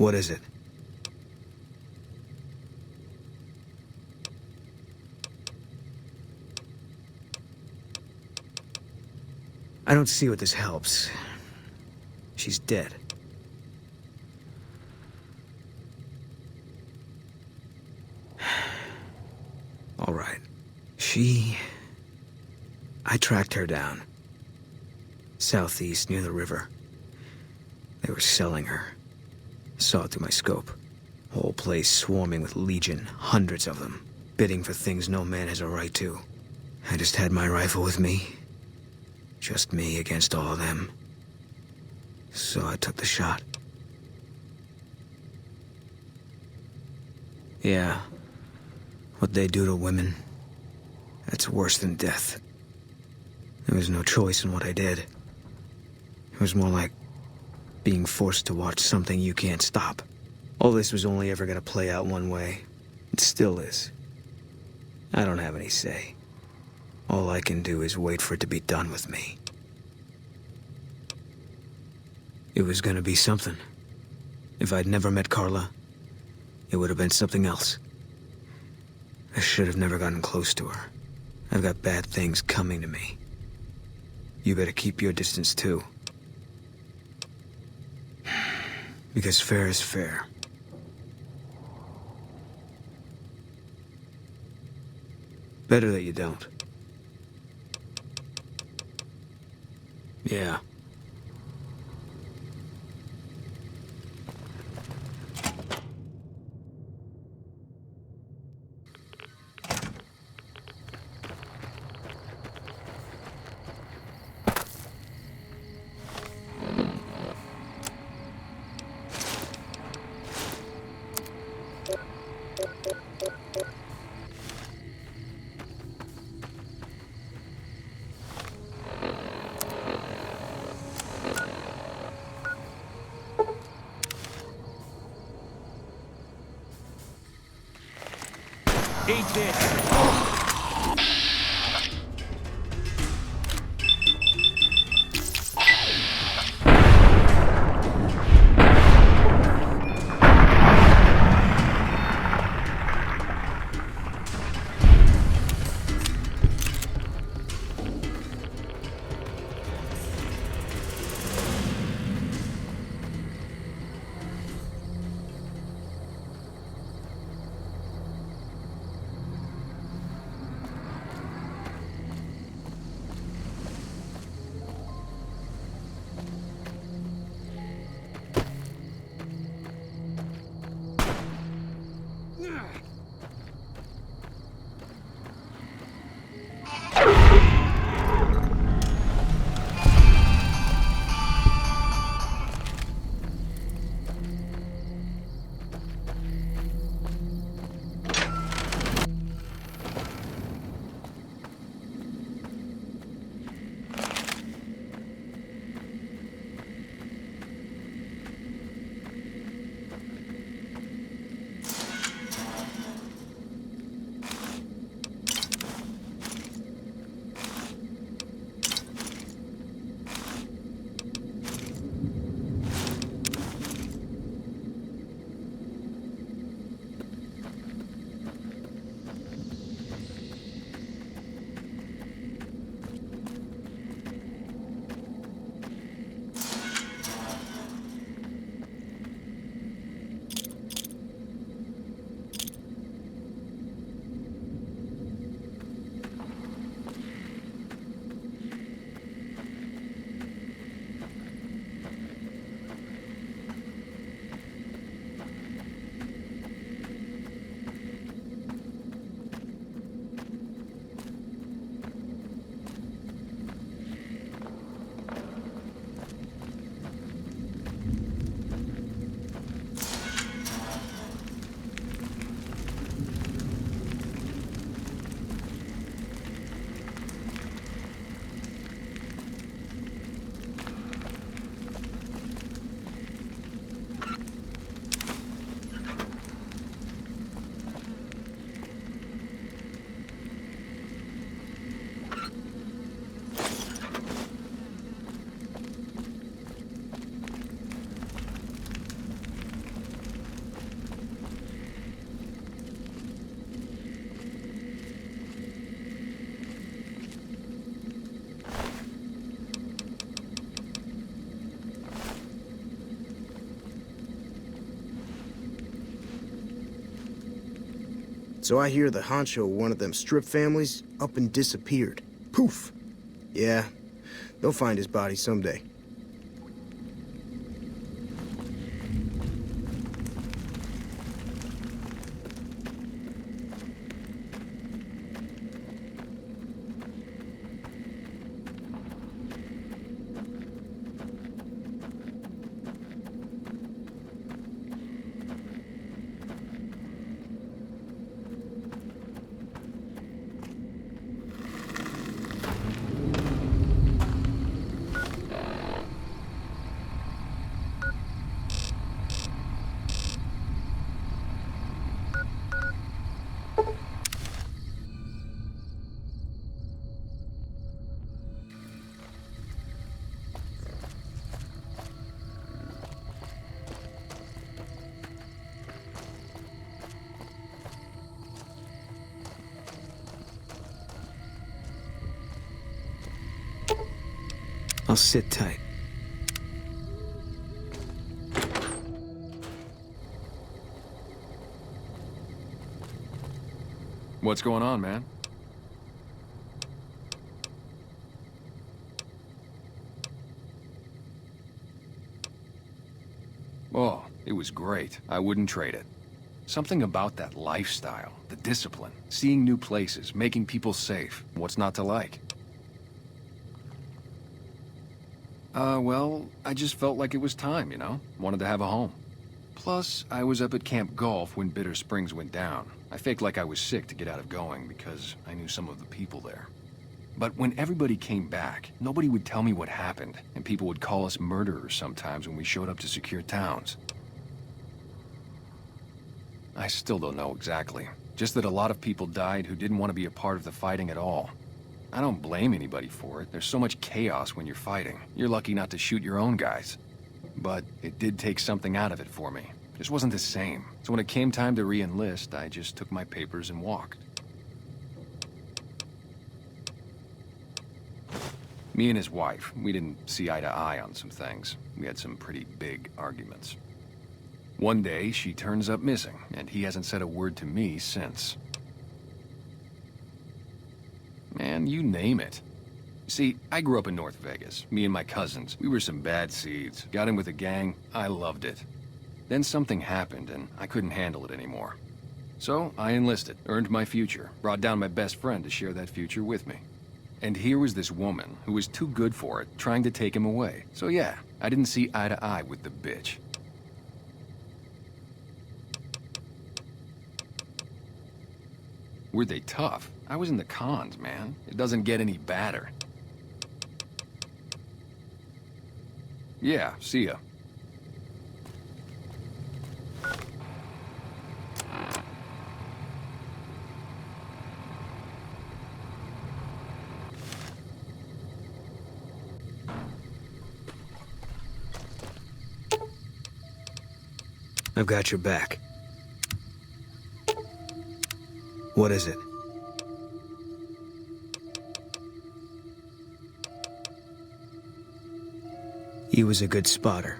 What is it? I don't see what this helps. She's dead. All right. I tracked her down. Southeast, near the river. They were selling her. Saw it through my scope. Whole place swarming with legion, hundreds of them, bidding for things no man has a right to. I just had my rifle with me. Just me against all of them. So I took the shot. Yeah. What they do to women, that's worse than death. There was no choice in what I did. It was more like being forced to watch something you can't stop. All this was only ever gonna play out one way. It still is. I don't have any say. All I can do is wait for it to be done with me. It was gonna be something. If I'd never met Carla, it would have been something else. I should have never gotten close to her. I've got bad things coming to me. You better keep your distance too. Because fair is fair. Better that you don't. Yeah. Eat this! So I hear the honcho of one of them strip families up and disappeared. Poof! Yeah, they'll find his body someday. I'll sit tight. What's going on, man? Oh, it was great. I wouldn't trade it. Something about that lifestyle, the discipline, seeing new places, making people safe. What's not to like? Well, I just felt like it was time, you know? Wanted to have a home. Plus, I was up at Camp Golf when Bitter Springs went down. I faked like I was sick to get out of going because I knew some of the people there. But when everybody came back, nobody would tell me what happened, and people would call us murderers sometimes when we showed up to secure towns. I still don't know exactly. Just that a lot of people died who didn't want to be a part of the fighting at all. I don't blame anybody for it. There's so much chaos when you're fighting. You're lucky not to shoot your own guys. But it did take something out of it for me. Just wasn't the same. So when it came time to re-enlist, I just took my papers and walked. Me and his wife, we didn't see eye to eye on some things. We had some pretty big arguments. One day, she turns up missing, and he hasn't said a word to me since. Man, you name it. See, I grew up in North Vegas. Me and my cousins, we were some bad seeds. Got in with a gang, I loved it. Then something happened, and I couldn't handle it anymore. So, I enlisted, earned my future, brought down my best friend to share that future with me. And here was this woman who was too good for it, trying to take him away. So yeah, I didn't see eye to eye with the bitch. Were they tough? I was in the cons, man. It doesn't get any badder. Yeah, see ya. I've got your back. What is it? He was a good spotter.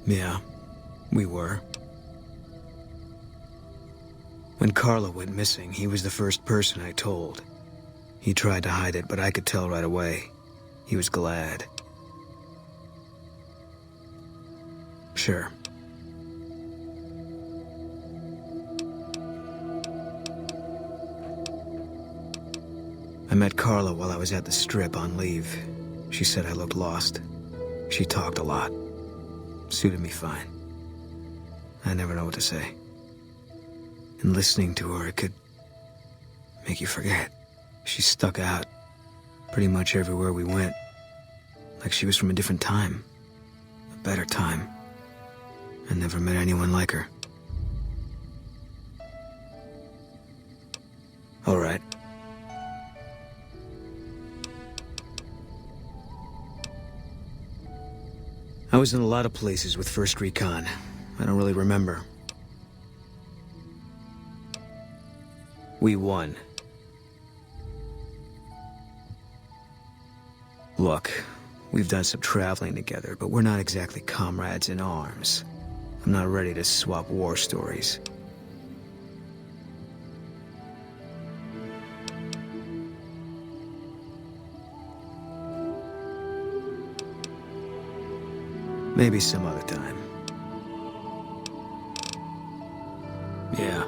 Yeah, we were. When Carla went missing, he was the first person I told. He tried to hide it, but I could tell right away. He was glad. Sure. I met Carla while I was at the Strip on leave. She said I looked lost. She talked a lot. Suited me fine. I never know what to say. And listening to her, it could make you forget. She stuck out pretty much everywhere we went. Like she was from a different time. A better time. I never met anyone like her. All right. I was in a lot of places with First Recon. I don't really remember. We won. Look, we've done some traveling together, but we're not exactly comrades in arms. I'm not ready to swap war stories. Maybe some other time. Yeah.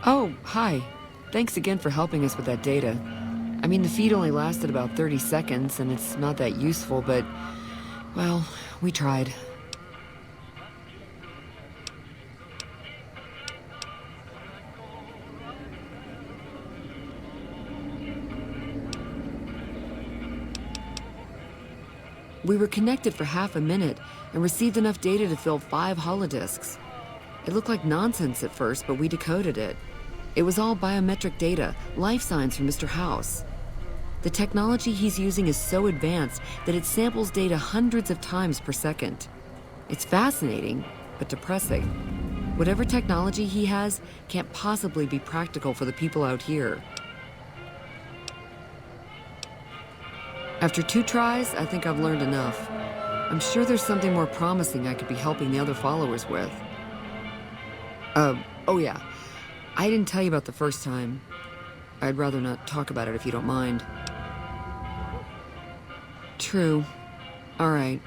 Oh, hi. Thanks again for helping us with that data. I mean, the feed only lasted about 30 seconds, and it's not that useful, but, well, we tried. We were connected for half a minute and received enough data to fill 5 holodisks. It looked like nonsense at first, but we decoded it. It was all biometric data, life signs from Mr. House. The technology he's using is so advanced that it samples data hundreds of times per second. It's fascinating, but depressing. Whatever technology he has can't possibly be practical for the people out here. After 2 tries, I think I've learned enough. I'm sure there's something more promising I could be helping the other followers with. Oh yeah. I didn't tell you about the first time. I'd rather not talk about it if you don't mind. True. All right.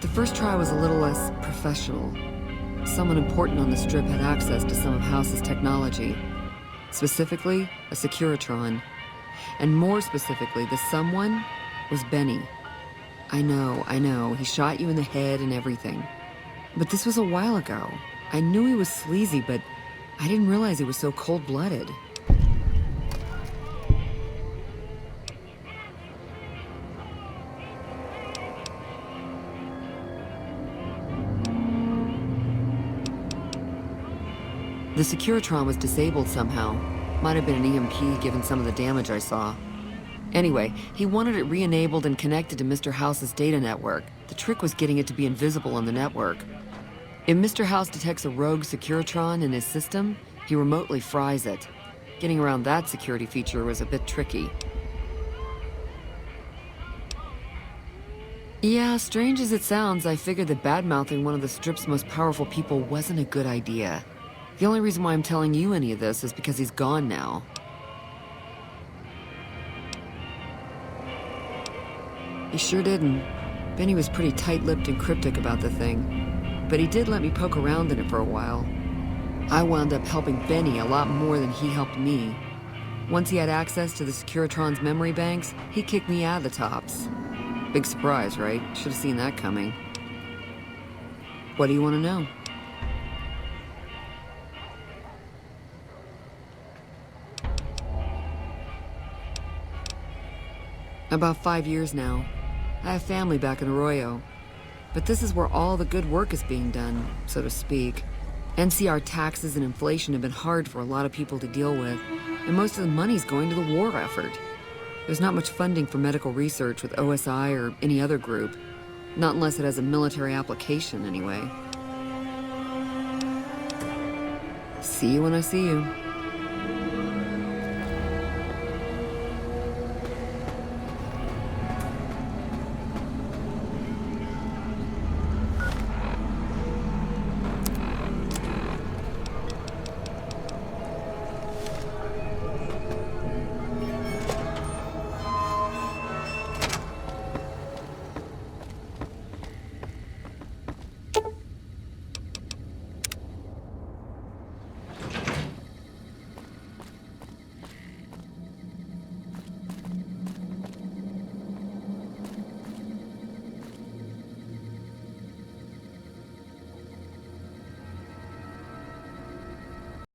The first try was a little less professional. Someone important on the Strip had access to some of House's technology. Specifically, a Securitron. And more specifically, the someone was Benny. I know, he shot you in the head and everything. But this was a while ago. I knew he was sleazy, but I didn't realize he was so cold-blooded. The Securitron was disabled somehow. Might have been an EMP given some of the damage I saw. Anyway, he wanted it re-enabled and connected to Mr. House's data network. The trick was getting it to be invisible on the network. If Mr. House detects a rogue Securitron in his system, he remotely fries it. Getting around that security feature was a bit tricky. Yeah, strange as it sounds, I figured that bad-mouthing one of the Strip's most powerful people wasn't a good idea. The only reason why I'm telling you any of this is because he's gone now. He sure didn't. Benny was pretty tight-lipped and cryptic about the thing. But he did let me poke around in it for a while. I wound up helping Benny a lot more than he helped me. Once he had access to the Securitron's memory banks, he kicked me out of the tops. Big surprise, right? Should have seen that coming. What do you want to know? About 5 years now. I have family back in Arroyo. But this is where all the good work is being done, so to speak. NCR taxes and inflation have been hard for a lot of people to deal with, and most of the money's going to the war effort. There's not much funding for medical research with OSI or any other group. Not unless it has a military application, anyway. See you when I see you.